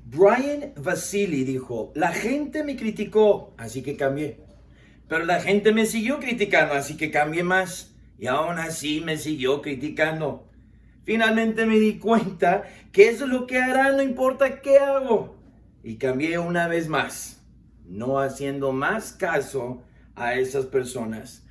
Brian Vasili dijo, la gente me criticó, así que cambié. Pero la gente me siguió criticando, así que cambié más. Y aún así me siguió criticando. Finalmente me di cuenta que eso es lo que hará, no importa qué hago. Y cambié una vez más, no haciendo más caso a esas personas.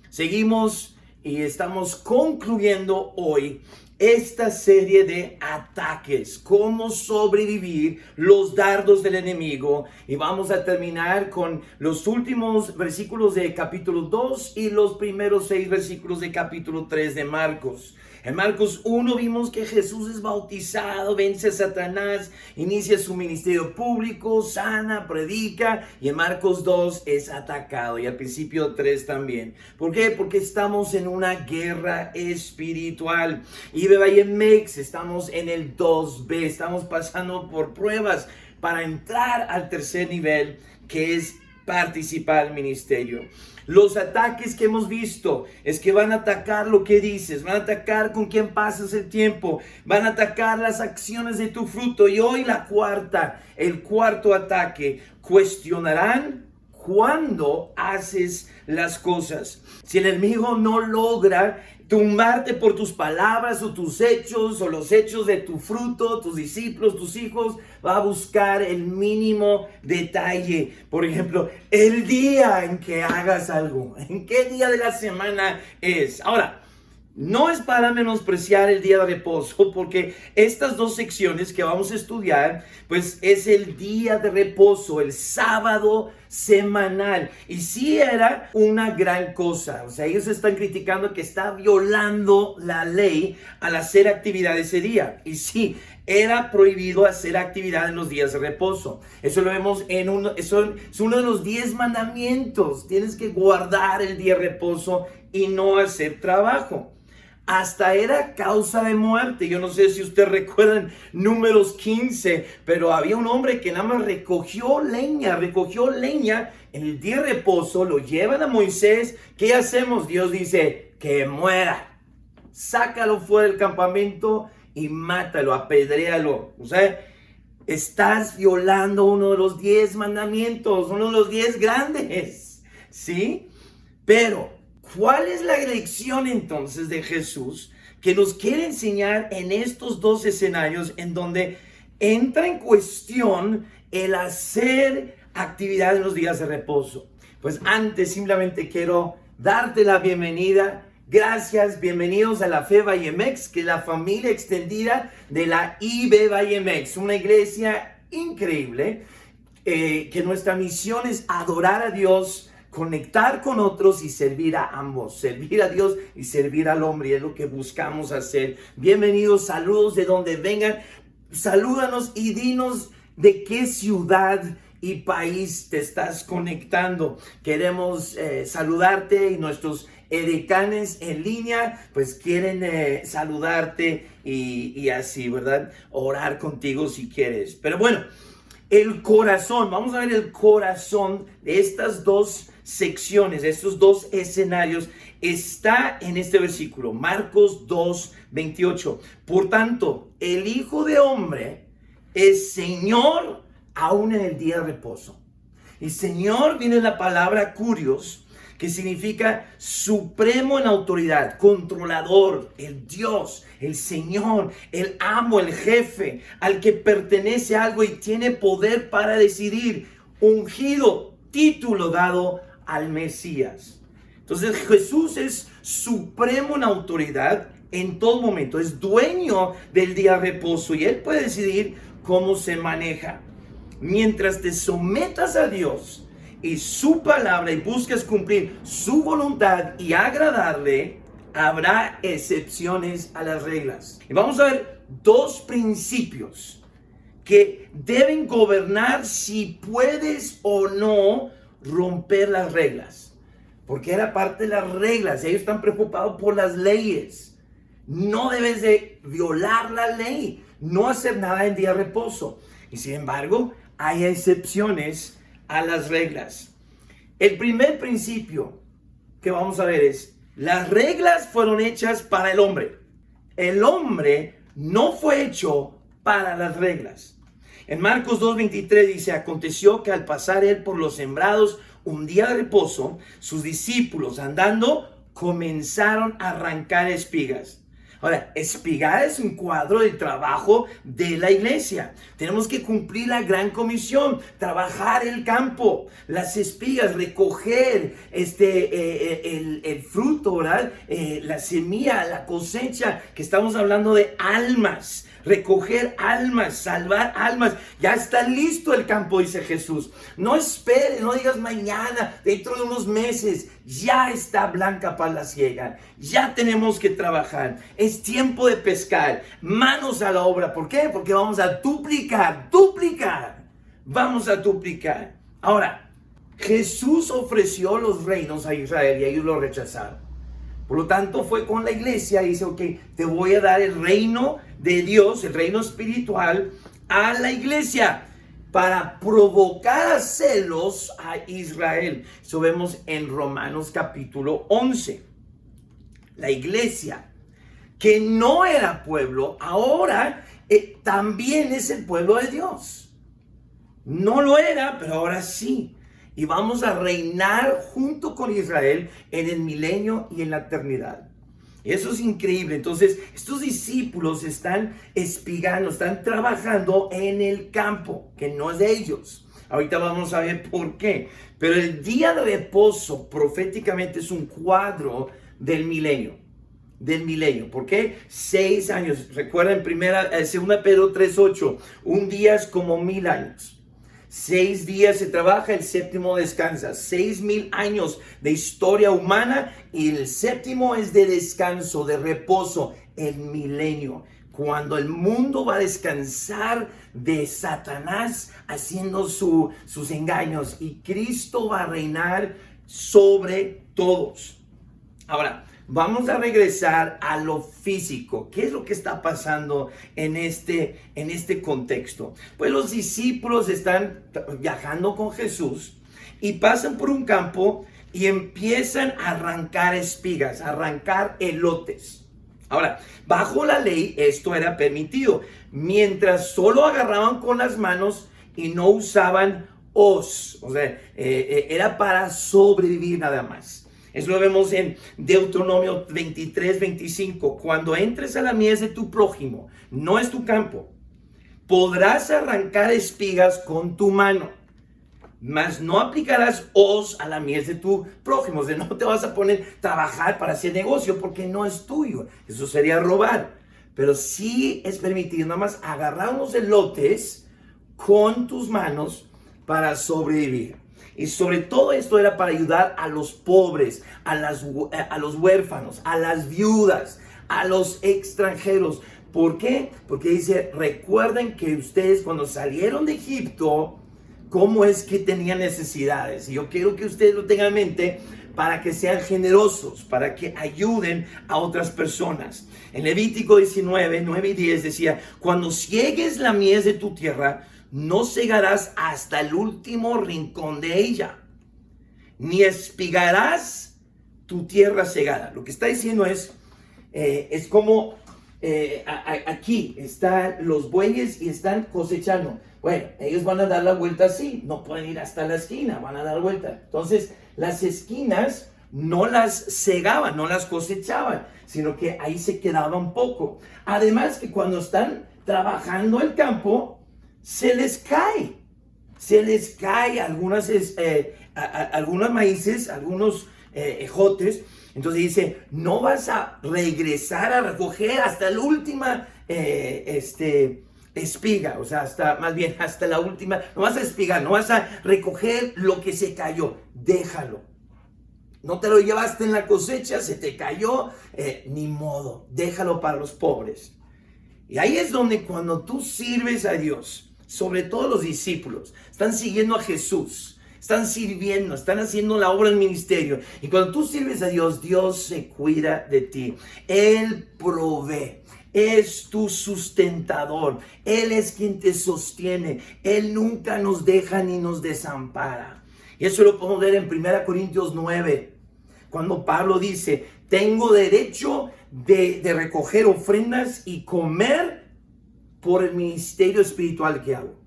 Seguimos y estamos concluyendo hoy esta serie de ataques, cómo sobrevivir los dardos del enemigo, y vamos a terminar con los últimos versículos de capítulo 2 y los primeros 6 versículos de capítulo 3 de Marcos. En Marcos 1 vimos que Jesús es bautizado, vence a Satanás, inicia su ministerio público, sana, predica, y en Marcos 2 es atacado, y al principio 3 también. ¿Por qué? Porque estamos en una guerra espiritual. Y Bebayemex, estamos en el 2B, estamos pasando por pruebas para entrar al tercer nivel, que es participar al ministerio. Los ataques que hemos visto es que van a atacar lo que dices, van a atacar con quién pasas el tiempo, van a atacar las acciones de tu fruto. Y hoy el cuarto ataque, cuestionarán cuándo haces las cosas. Si el enemigo no logra tumbarte por tus palabras o tus hechos o los hechos de tu fruto, tus discípulos, tus hijos, va a buscar el mínimo detalle. Por ejemplo, el día en que hagas algo, en qué día de la semana es. Ahora, no es para menospreciar el día de reposo, porque estas dos secciones que vamos a estudiar, pues es el día de reposo, el sábado semanal. Y sí era una gran cosa. O sea, ellos están criticando que está violando la ley al hacer actividad ese día. Y sí, era prohibido hacer actividad en los días de reposo. Eso lo vemos es uno de los 10 mandamientos. Tienes que guardar el día de reposo y no hacer trabajo. Hasta era causa de muerte. Yo no sé si ustedes recuerdan Números 15, pero había un hombre que nada más recogió leña en el día de reposo, lo llevan a Moisés. ¿Qué hacemos? Dios dice, que muera. Sácalo fuera del campamento y mátalo, apedréalo. O sea, estás violando uno de los 10 mandamientos, uno de los 10 grandes, ¿sí? Pero ¿cuál es la lección entonces de Jesús que nos quiere enseñar en estos dos escenarios en donde entra en cuestión el hacer actividad en los días de reposo? Pues antes simplemente quiero darte la bienvenida. Gracias, bienvenidos a la Fe Vallemex, que es la familia extendida de la IB Vallemex, una iglesia increíble, que nuestra misión es adorar a Dios, conectar con otros y servir a ambos, servir a Dios y servir al hombre, y es lo que buscamos hacer. Bienvenidos, saludos de donde vengan, salúdanos y dinos de qué ciudad y país te estás conectando. Queremos saludarte, y nuestros edecanes en línea pues quieren saludarte y así, ¿verdad? Orar contigo si quieres. Pero bueno, el corazón, vamos a ver el corazón de estas dos secciones, de estos dos escenarios, está en este versículo, Marcos 2:28. Por tanto, el Hijo de Hombre es Señor aún en el día de reposo. Y Señor viene de la palabra kurios, que significa supremo en autoridad, controlador, el Dios, el Señor, el amo, el jefe, al que pertenece algo y tiene poder para decidir, ungido, título dado al Mesías. Entonces Jesús es supremo en autoridad en todo momento, es dueño del día de reposo y Él puede decidir cómo se maneja. Mientras te sometas a Dios y su palabra y busques cumplir su voluntad y agradarle, habrá excepciones a las reglas. Y vamos a ver dos principios que deben gobernar si puedes o no romper las reglas. Porque era parte de las reglas. Ellos están preocupados por las leyes. No debes de violar la ley, no hacer nada en día de reposo. Y sin embargo, hay excepciones a las reglas. El primer principio que vamos a ver es: las reglas fueron hechas para el hombre. El hombre no fue hecho para las reglas. En Marcos 2:23 dice, aconteció que al pasar él por los sembrados un día de reposo, sus discípulos andando comenzaron a arrancar espigas. Ahora, espigar es un cuadro del trabajo de la iglesia. Tenemos que cumplir la gran comisión, trabajar el campo, las espigas, recoger el fruto, ¿verdad? La semilla, la cosecha, que estamos hablando de almas. Recoger almas, salvar almas. Ya está listo el campo, dice Jesús. No esperes, no digas mañana, dentro de unos meses. Ya está blanca para la siega. Ya tenemos que trabajar. Es tiempo de pescar. Manos a la obra. ¿Por qué? Porque vamos a duplicar. Vamos a duplicar. Ahora, Jesús ofreció los reinos a Israel y ellos lo rechazaron. Por lo tanto, fue con la iglesia y dice, ok, te voy a dar el reino de Dios, el reino espiritual, a la iglesia para provocar a celos a Israel. Eso vemos en Romanos capítulo 11. La iglesia, que no era pueblo, ahora también es el pueblo de Dios. No lo era, pero ahora sí. Y vamos a reinar junto con Israel en el milenio y en la eternidad. Eso es increíble. Entonces, estos discípulos están espigando, están trabajando en el campo, que no es de ellos. Ahorita vamos a ver por qué. Pero el día de reposo proféticamente es un cuadro del milenio. ¿Por qué? 6 años. Recuerden, 2 Pedro 3:8. Un día es como 1000 años. 6 días se trabaja, el séptimo descansa. 6000 años de historia humana y el séptimo es de descanso, de reposo, el milenio. Cuando el mundo va a descansar de Satanás haciendo sus engaños y Cristo va a reinar sobre todos. Ahora, vamos a regresar a lo físico. ¿Qué es lo que está pasando en este contexto? Pues los discípulos están viajando con Jesús y pasan por un campo y empiezan a arrancar espigas, a arrancar elotes. Ahora, bajo la ley esto era permitido, mientras solo agarraban con las manos y no usaban hoz. O sea, era para sobrevivir nada más. Eso lo vemos en Deuteronomio 23:25. Cuando entres a la mies de tu prójimo, no es tu campo, podrás arrancar espigas con tu mano, mas no aplicarás hoz a la mies de tu prójimo. O sea, no te vas a poner a trabajar para hacer negocio porque no es tuyo. Eso sería robar. Pero sí es permitido nada más agarrar unos elotes con tus manos para sobrevivir. Y sobre todo esto era para ayudar a los pobres, a los huérfanos, a las viudas, a los extranjeros. ¿Por qué? Porque dice, recuerden que ustedes cuando salieron de Egipto, ¿cómo es que tenían necesidades? Y yo quiero que ustedes lo tengan en mente para que sean generosos, para que ayuden a otras personas. En Levítico 19:9-10 decía, cuando ciegues la mies de tu tierra, no cegarás hasta el último rincón de ella, ni espigarás tu tierra cegada. Lo que está diciendo es como aquí están los bueyes y están cosechando. Bueno, ellos van a dar la vuelta así, no pueden ir hasta la esquina, van a dar vuelta. Entonces, las esquinas no las cegaban, no las cosechaban, sino que ahí se quedaba un poco. Además que cuando están trabajando el campo, se les cae algunas maíces, algunos ejotes. Entonces dice, no vas a regresar a recoger hasta la última espiga, o sea, hasta la última, no vas a espigar, no vas a recoger lo que se cayó, déjalo. No te lo llevaste en la cosecha, se te cayó, ni modo, déjalo para los pobres. Y ahí es donde cuando tú sirves a Dios, sobre todo los discípulos, están siguiendo a Jesús, están sirviendo, están haciendo la obra del ministerio. Y cuando tú sirves a Dios, Dios se cuida de ti. Él provee, es tu sustentador, Él es quien te sostiene, Él nunca nos deja ni nos desampara. Y eso lo podemos ver en 1 Corintios 9, cuando Pablo dice, tengo derecho de recoger ofrendas y comer por el ministerio espiritual que hago.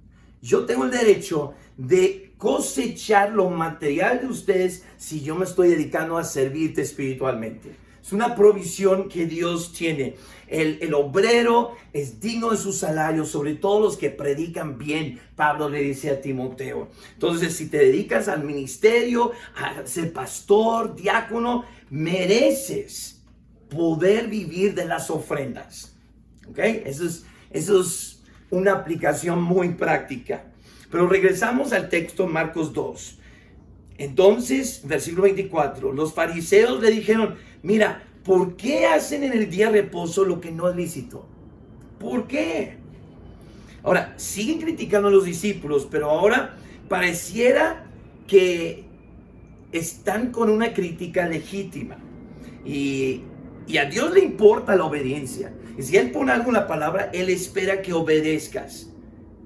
Yo tengo el derecho de cosechar lo material de ustedes si yo me estoy dedicando a servirte espiritualmente. Es una provisión que Dios tiene. El obrero es digno de su salario, sobre todo los que predican bien, Pablo le dice a Timoteo. Entonces, si te dedicas al ministerio, a ser pastor, diácono, mereces poder vivir de las ofrendas. ¿Ok? Eso es una aplicación muy práctica. Pero regresamos al texto Marcos 2. Entonces, versículo 24, los fariseos le dijeron, mira, ¿por qué hacen en el día de reposo lo que no es lícito? ¿Por qué? Ahora, siguen criticando a los discípulos, pero ahora pareciera que están con una crítica legítima. Y a Dios le importa la obediencia. Y si Él pone algo en la palabra, Él espera que obedezcas.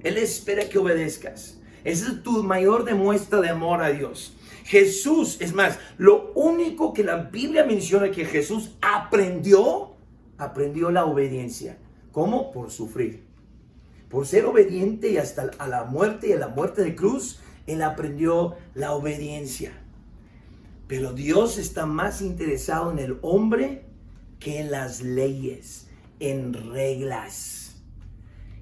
Él espera que obedezcas. Esa es tu mayor demuestra de amor a Dios. Jesús, es más, lo único que la Biblia menciona que Jesús aprendió la obediencia. ¿Cómo? Por sufrir. Por ser obediente y hasta a la muerte y a la muerte de cruz, Él aprendió la obediencia. Pero Dios está más interesado en el hombre que en las leyes, en reglas.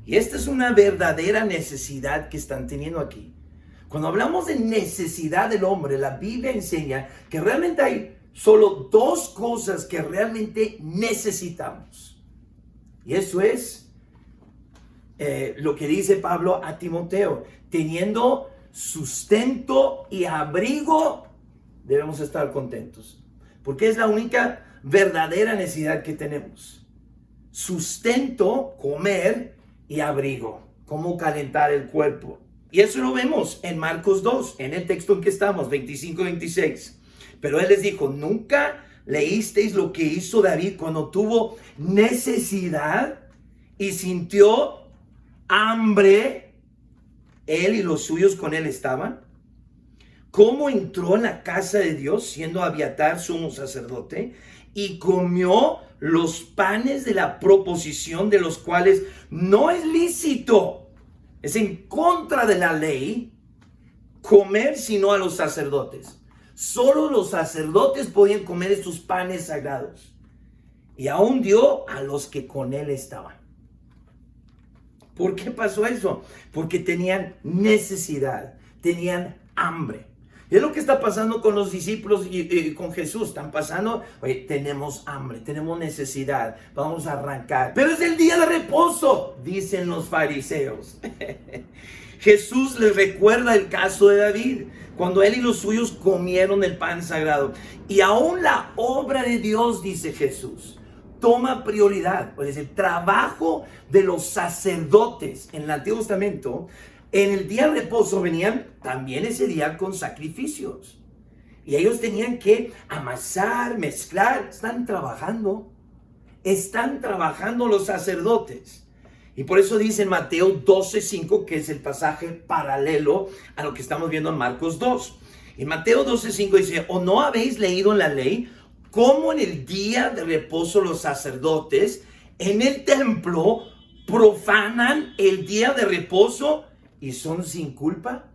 Y esta es una verdadera necesidad que están teniendo aquí. Cuando hablamos de necesidad del hombre, la Biblia enseña que realmente hay solo dos cosas que realmente necesitamos. Y eso es lo que dice Pablo a Timoteo. Teniendo sustento y abrigo, debemos estar contentos. Porque es la única verdadera necesidad que tenemos. Sustento, comer y abrigo. Cómo calentar el cuerpo. Y eso lo vemos en Marcos 2, en el texto en que estamos, 25-26. Pero Él les dijo, ¿nunca leísteis lo que hizo David cuando tuvo necesidad y sintió hambre? Él y los suyos con él estaban. ¿Cómo entró en la casa de Dios siendo Abiatar sumo sacerdote y comió los panes de la proposición, de los cuales no es lícito? Es en contra de la ley comer sino a los sacerdotes. Solo los sacerdotes podían comer estos panes sagrados. Y aún dio a los que con él estaban. ¿Por qué pasó eso? Porque tenían necesidad, tenían hambre. Y es lo que está pasando con los discípulos y con Jesús. Están pasando, oye, tenemos hambre, tenemos necesidad, vamos a arrancar. Pero es el día de reposo, dicen los fariseos. Jesús les recuerda el caso de David, cuando él y los suyos comieron el pan sagrado. Y aún la obra de Dios, dice Jesús, toma prioridad. Pues el trabajo de los sacerdotes en el Antiguo Testamento, en el día de reposo venían también ese día con sacrificios. Y ellos tenían que amasar, mezclar. Están trabajando los sacerdotes. Y por eso dice en Mateo 12:5, que es el pasaje paralelo a lo que estamos viendo en Marcos 2. En Mateo 12:5 dice, ¿o no habéis leído en la ley cómo en el día de reposo los sacerdotes en el templo profanan el día de reposo y son sin culpa?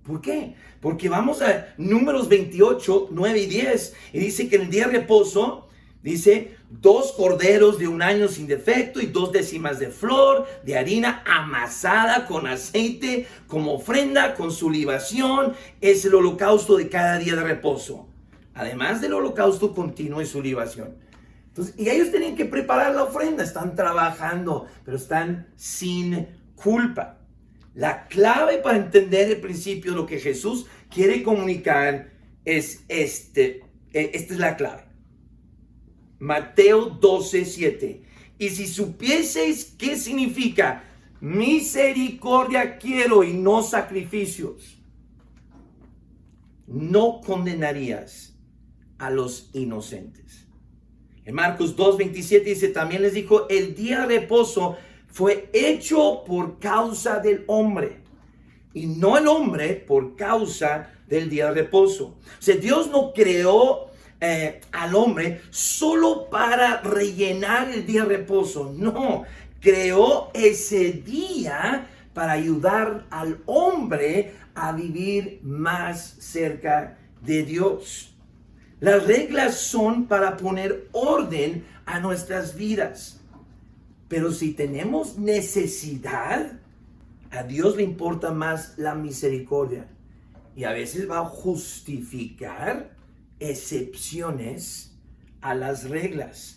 ¿Por qué? Porque vamos a Números 28, 9 y 10. Y dice que en el día de reposo, dice, 2 corderos de 1 año sin defecto y 2 décimas de flor de harina amasada con aceite como ofrenda con su libación. Es el holocausto de cada día de reposo. Además del holocausto continuo y su libación. Entonces, y ellos tenían que preparar la ofrenda. Están trabajando, pero están sin culpa. La clave para entender el principio, lo que Jesús quiere comunicar es esta es la clave. Mateo 12:7. Y si supieseis qué significa misericordia quiero y no sacrificios, no condenarías a los inocentes. En Marcos 2:27 dice, también les dijo, el día de reposo fue hecho por causa del hombre y no el hombre por causa del día de reposo. O sea, Dios no creó al hombre solo para rellenar el día de reposo. No, creó ese día para ayudar al hombre a vivir más cerca de Dios. Las reglas son para poner orden a nuestras vidas. Pero si tenemos necesidad, a Dios le importa más la misericordia. Y a veces va a justificar excepciones a las reglas.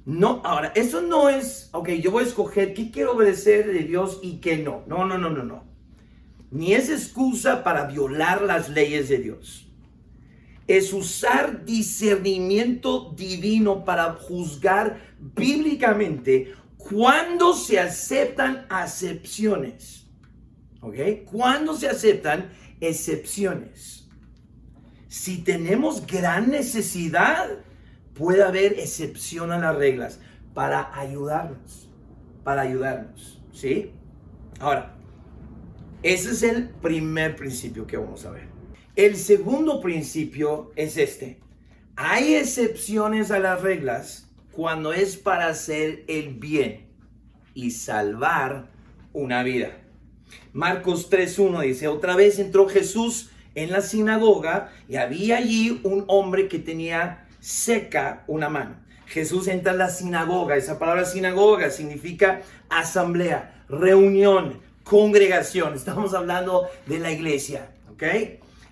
No, ahora, eso no es, ok, yo voy a escoger qué quiero obedecer de Dios y qué no. No. Ni es excusa para violar las leyes de Dios. Es usar discernimiento divino para juzgar bíblicamente cuando se aceptan excepciones. ¿Ok? Cuando se aceptan excepciones. Si tenemos gran necesidad, puede haber excepción a las reglas para ayudarnos. ¿Sí? Ahora, ese es el primer principio que vamos a ver. El segundo principio es este. Hay excepciones a las reglas cuando es para hacer el bien y salvar una vida. Marcos 3:1 dice, otra vez entró Jesús en la sinagoga y había allí un hombre que tenía seca una mano. Jesús entra en la sinagoga. Esa palabra sinagoga significa asamblea, reunión, congregación. Estamos hablando de la iglesia, ¿ok?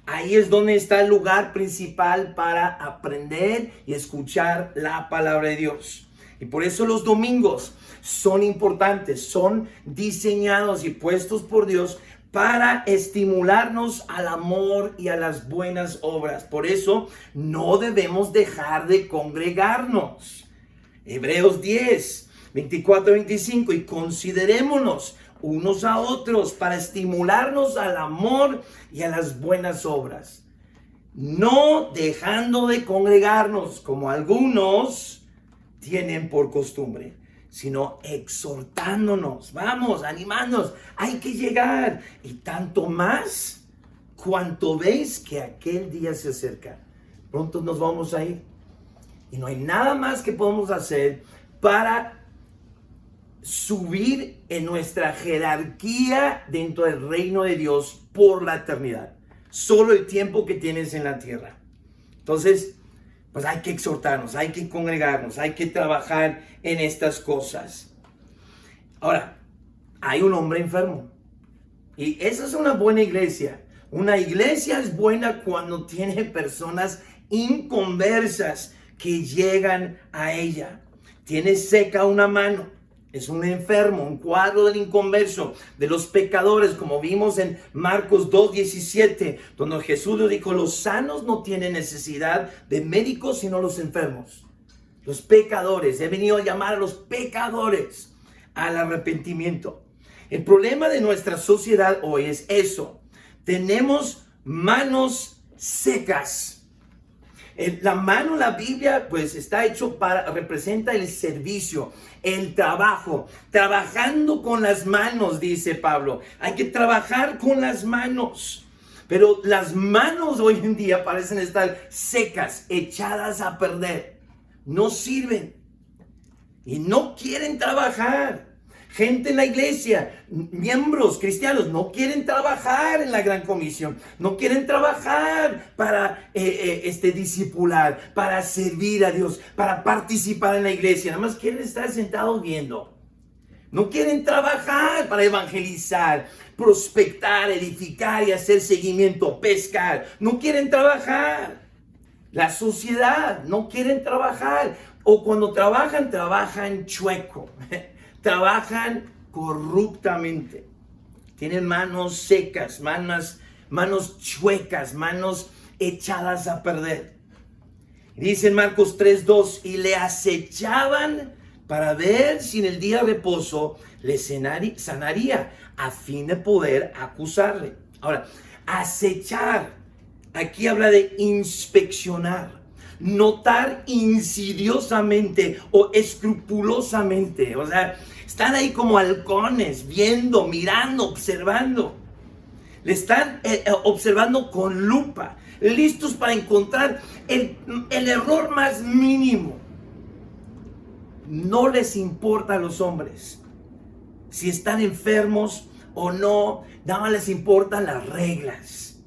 Ahí es donde está el lugar principal para aprender y escuchar la palabra de Dios. Y por eso los domingos son importantes, son diseñados y puestos por Dios para estimularnos al amor y a las buenas obras. Por eso no debemos dejar de congregarnos. Hebreos 10:24-25, y considerémonos unos a otros para estimularnos al amor y a las buenas obras, no dejando de congregarnos como algunos tienen por costumbre, sino exhortándonos, vamos, animándonos, hay que llegar, y tanto más cuanto veis que aquel día se acerca. Pronto nos vamos a ir y no hay nada más que podemos hacer para subir en nuestra jerarquía dentro del reino de Dios por la eternidad. Solo el tiempo que tienes en la tierra. Entonces, pues hay que exhortarnos, hay que congregarnos, hay que trabajar en estas cosas. Ahora, hay un hombre enfermo. Y esa es una buena iglesia. Una iglesia es buena cuando tiene personas inconversas que llegan a ella. Tiene seca una mano. Es un enfermo, un cuadro del inconverso, de los pecadores, como vimos en Marcos 2:17, donde Jesús le dijo, los sanos no tienen necesidad de médicos, sino los enfermos. Los pecadores, he venido a llamar a los pecadores al arrepentimiento. El problema de nuestra sociedad hoy es eso. Tenemos manos secas. La mano en la Biblia pues está hecho representa el servicio, el trabajo, trabajando con las manos, dice Pablo. Hay que trabajar con las manos. Pero las manos hoy en día parecen estar secas, echadas a perder. No sirven y no quieren trabajar. Gente en la iglesia, miembros cristianos, no quieren trabajar en la gran comisión, no quieren trabajar para discipular, para servir a Dios, para participar en la iglesia. Nada más quieren estar sentados viendo. No quieren trabajar para evangelizar, prospectar, edificar y hacer seguimiento, pescar. No quieren trabajar. La sociedad no quieren trabajar. O cuando trabajan chueco. Trabajan corruptamente. Tienen manos secas, manos chuecas, manos echadas a perder. Dice en Marcos 3:2, y le acechaban para ver si en el día de reposo le sanaría, a fin de poder acusarle. Ahora, acechar, aquí habla de inspeccionar. Notar insidiosamente o escrupulosamente. O sea, están ahí como halcones, viendo, mirando, observando. Le están observando con lupa, listos para encontrar el error más mínimo. No les importa a los hombres si están enfermos o no, nada más les importan las reglas.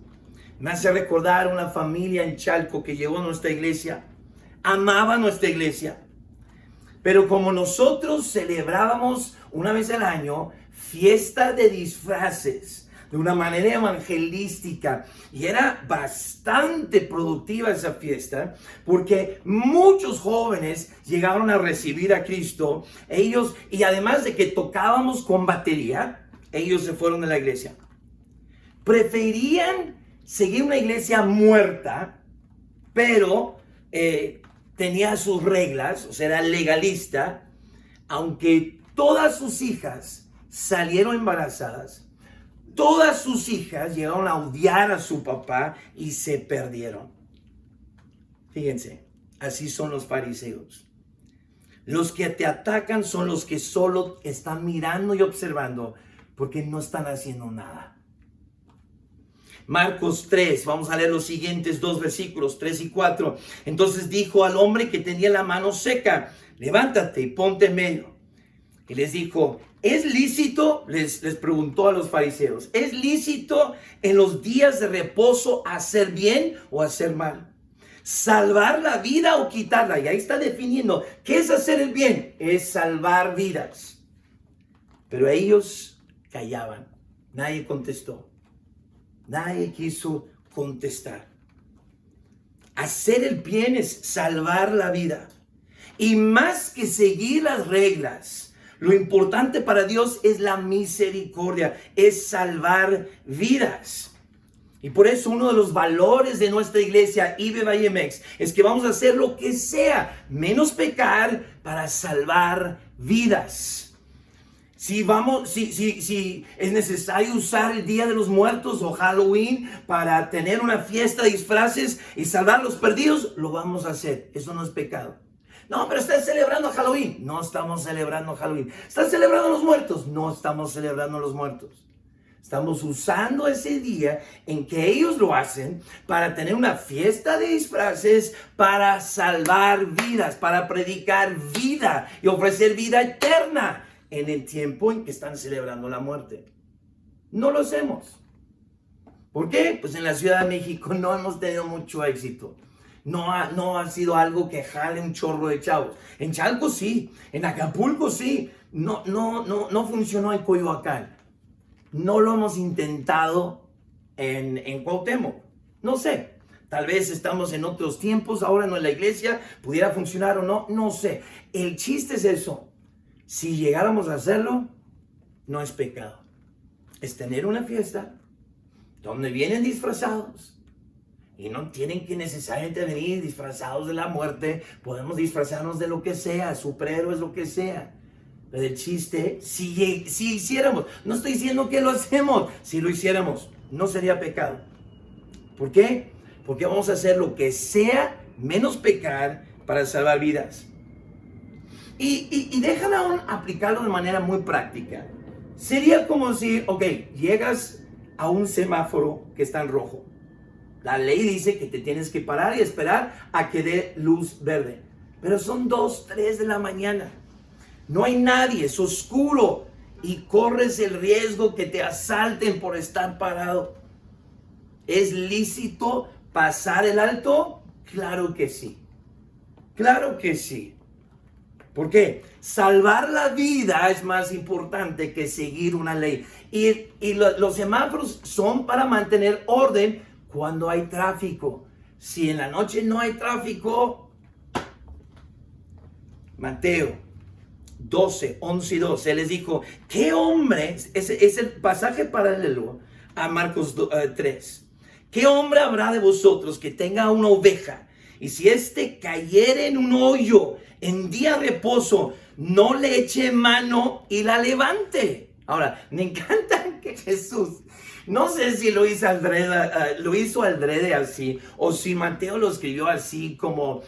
Me hace recordar una familia en Chalco que llegó a nuestra iglesia, amaba nuestra iglesia, pero como nosotros celebrábamos una vez al año fiesta de disfraces, de una manera evangelística, y era bastante productiva esa fiesta, porque muchos jóvenes llegaron a recibir a Cristo, ellos, y además de que tocábamos con batería, ellos se fueron de la iglesia. Preferían seguir una iglesia muerta, pero tenía sus reglas, o sea, era legalista, aunque todas sus hijas salieron embarazadas. Todas sus hijas llegaron a odiar a su papá y se perdieron. Fíjense, así son los fariseos. Los que te atacan son los que solo están mirando y observando porque no están haciendo nada. Marcos 3, vamos a leer los siguientes dos versículos, 3 y 4. Entonces dijo al hombre que tenía la mano seca, levántate y ponte en medio. Y les dijo, ¿es lícito? Les preguntó a los fariseos, ¿es lícito en los días de reposo hacer bien o hacer mal? ¿Salvar la vida o quitarla? Y ahí está definiendo, ¿qué es hacer el bien? Es salvar vidas. Pero ellos callaban, nadie contestó, nadie quiso contestar. Hacer el bien es salvar la vida. Y más que seguir las reglas, lo importante para Dios es la misericordia, es salvar vidas. Y por eso uno de los valores de nuestra iglesia, IBE Vallemex, es que vamos a hacer lo que sea, menos pecar para salvar vidas. Si es necesario usar el Día de los Muertos o Halloween para tener una fiesta de disfraces y salvar a los perdidos, lo vamos a hacer. Eso no es pecado. No, pero estás celebrando Halloween. No estamos celebrando Halloween. ¿Estás celebrando los muertos? No estamos celebrando los muertos. Estamos usando ese día en que ellos lo hacen para tener una fiesta de disfraces, para salvar vidas, para predicar vida y ofrecer vida eterna en el tiempo en que están celebrando la muerte. No lo hacemos. ¿Por qué? Pues en la Ciudad de México no hemos tenido mucho éxito. No ha sido algo que jale un chorro de chavos. En Chalco sí, en Acapulco sí. No funcionó en Coyoacán. No lo hemos intentado en Cuauhtémoc. No sé. Tal vez estamos en otros tiempos. Ahora no en la iglesia. Pudiera funcionar o no. No sé. El chiste es eso. Si llegáramos a hacerlo, no es pecado. Es tener una fiesta donde vienen disfrazados. Y no tienen que necesariamente venir disfrazados de la muerte. Podemos disfrazarnos de lo que sea, superhéroes, lo que sea. Pero el chiste, si hiciéramos, no estoy diciendo que lo hacemos, si lo hiciéramos, no sería pecado. ¿Por qué? Porque vamos a hacer lo que sea, menos pecar, para salvar vidas. Y déjame aún aplicarlo de manera muy práctica. Sería como si, llegas a un semáforo que está en rojo. La ley dice que te tienes que parar y esperar a que dé luz verde. Pero son 2, 3 de la mañana. No hay nadie, es oscuro. Y corres el riesgo que te asalten por estar parado. ¿Es lícito pasar el alto? Claro que sí. Claro que sí. ¿Por qué? Salvar la vida es más importante que seguir una ley. Y los semáforos son para mantener orden cuando hay tráfico. Si en la noche no hay tráfico, Mateo 12, 11 y 12, Él les dijo, ¿qué hombre? Es el pasaje paralelo a Marcos 3. ¿Qué hombre habrá de vosotros que tenga una oveja? Y si éste cayere en un hoyo en día de reposo, no le eche mano y la levante. Ahora, me encanta que Jesús, no sé si lo hizo adrede así, o si Mateo lo escribió así como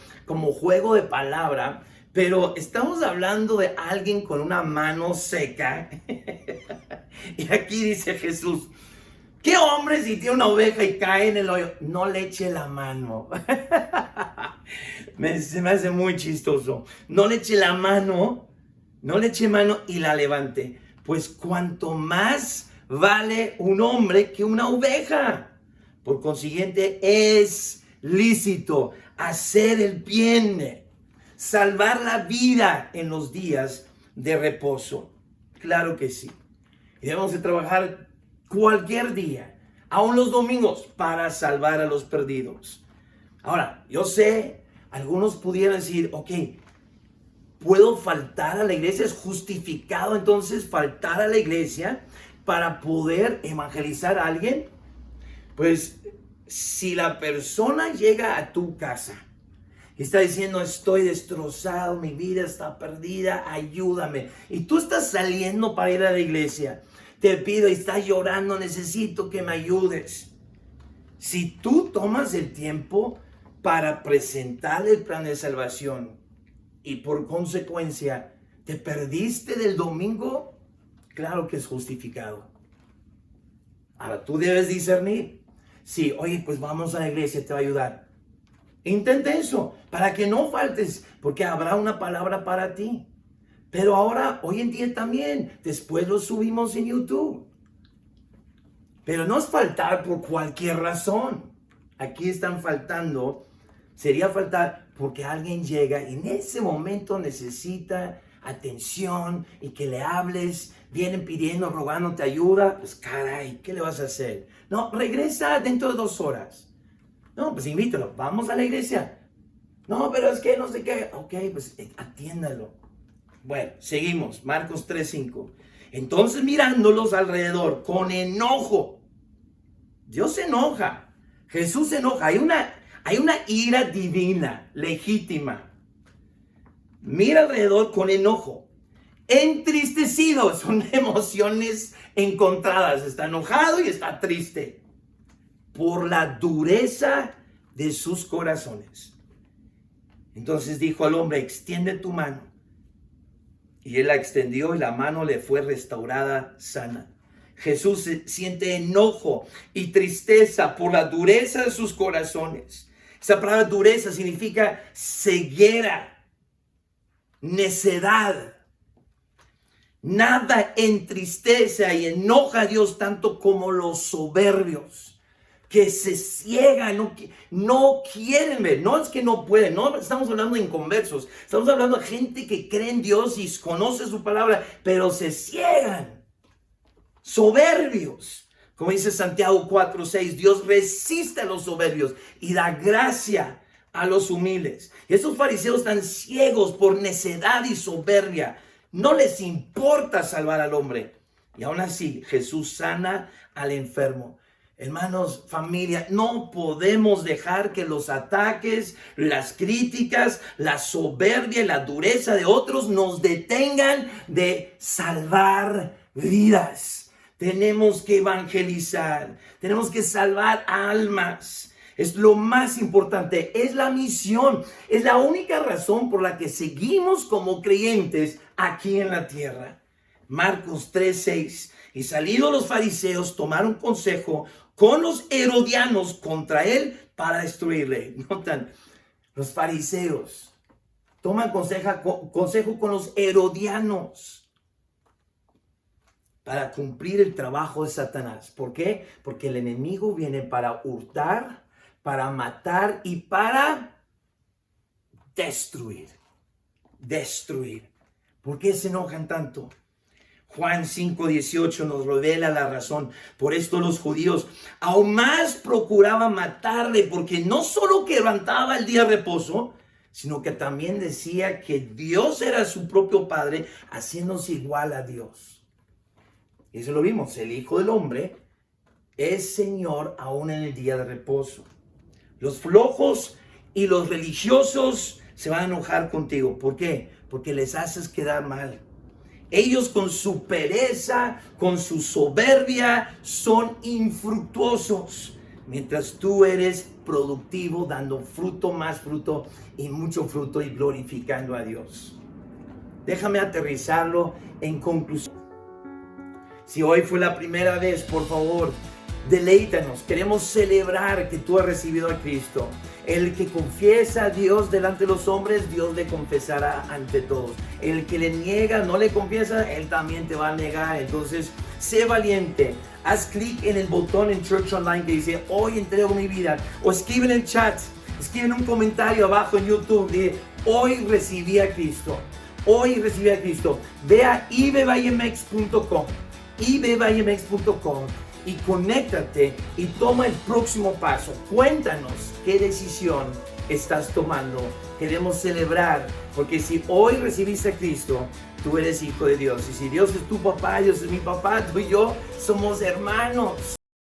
juego de palabra, pero estamos hablando de alguien con una mano seca. Y aquí dice Jesús, ¿qué hombre si tiene una oveja y cae en el hoyo? No le eche la mano. Se me hace muy chistoso. No le eche mano y la levante. Pues cuanto más vale un hombre que una oveja. Por consiguiente, es lícito hacer el bien, salvar la vida en los días de reposo. Claro que sí. Y debemos de trabajar cualquier día, aun los domingos, para salvar a los perdidos. Ahora, yo sé, algunos pudieran decir, ok, ¿puedo faltar a la iglesia? ¿Es justificado entonces faltar a la iglesia para poder evangelizar a alguien? Pues si la persona llega a tu casa y está diciendo, estoy destrozado, mi vida está perdida, ayúdame. Y tú estás saliendo para ir a la iglesia, te pido y estás llorando, necesito que me ayudes. Si tú tomas el tiempo para presentarle el plan de salvación y por consecuencia te perdiste del domingo, claro que es justificado. Ahora tú debes discernir. Sí, oye, pues vamos a la iglesia, te va a ayudar. Intenta eso, para que no faltes, porque habrá una palabra para ti. Pero ahora, hoy en día también, después lo subimos en YouTube. Pero no es faltar por cualquier razón. Aquí están faltando, sería faltar porque alguien llega y en ese momento necesita atención y que le hables, vienen pidiendo, rogándote ayuda, pues caray, ¿qué le vas a hacer? No, regresa dentro de 2 horas. No, pues invítalo, vamos a la iglesia. No, pero es que no sé qué. Ok, pues atiéndalo. Bueno, seguimos, Marcos 3:5. Entonces mirándolos alrededor con enojo. Dios se enoja, Jesús se enoja, hay una ira divina, legítima. Mira alrededor con enojo, entristecido, son emociones encontradas, está enojado y está triste por la dureza de sus corazones. Entonces dijo al hombre, extiende tu mano. Y él la extendió y la mano le fue restaurada sana. Jesús siente enojo y tristeza por la dureza de sus corazones. Esa palabra dureza significa ceguera, necedad. Nada entristece y enoja a Dios tanto como los soberbios, que se ciegan, no quieren ver, no es que no pueden, no estamos hablando de inconversos, estamos hablando de gente que cree en Dios y conoce su palabra, pero se ciegan, soberbios. Como dice Santiago 4:6, Dios resiste a los soberbios y da gracia a los humildes. Y estos fariseos están ciegos por necedad y soberbia, no les importa salvar al hombre. Y aún así, Jesús sana al enfermo. Hermanos, familia, no podemos dejar que los ataques, las críticas, la soberbia y la dureza de otros nos detengan de salvar vidas. Tenemos que evangelizar, tenemos que salvar almas. Es lo más importante, es la misión, es la única razón por la que seguimos como creyentes aquí en la tierra. Marcos 3:6. Y salidos los fariseos tomaron consejo con los herodianos contra él para destruirle. Notan, los fariseos toman consejo con los herodianos para cumplir el trabajo de Satanás. ¿Por qué? Porque el enemigo viene para hurtar, para matar y para destruir. Destruir. ¿Por qué se enojan tanto? Juan 5:18 nos revela la razón. Por esto los judíos aún más procuraban matarle, porque no solo quebrantaba el día de reposo, sino que también decía que Dios era su propio Padre, haciéndose igual a Dios. Y eso lo vimos, el Hijo del Hombre es Señor aún en el día de reposo. Los flojos y los religiosos se van a enojar contigo. ¿Por qué? Porque les haces quedar mal. Ellos con su pereza, con su soberbia, son infructuosos. Mientras tú eres productivo, dando fruto, más fruto y mucho fruto y glorificando a Dios. Déjame aterrizarlo en conclusión. Si hoy fue la primera vez, por favor, deleítanos. Queremos celebrar que tú has recibido a Cristo. El que confiesa a Dios delante de los hombres, Dios le confesará ante todos. El que le niega, no le confiesa, Él también te va a negar. Entonces, Sé valiente. Haz clic en el botón en Church Online que dice hoy entrego mi vida. O escribe en el chat, escribe en un comentario abajo en YouTube. Dice hoy recibí a Cristo. Hoy recibí a Cristo. Ve a ibvallemex.com y conéctate y toma el próximo paso. Cuéntanos qué decisión estás tomando. Queremos celebrar, porque si hoy recibiste a Cristo, tú eres hijo de Dios. Y si Dios es tu papá, Dios es mi papá, tú y yo somos hermanos.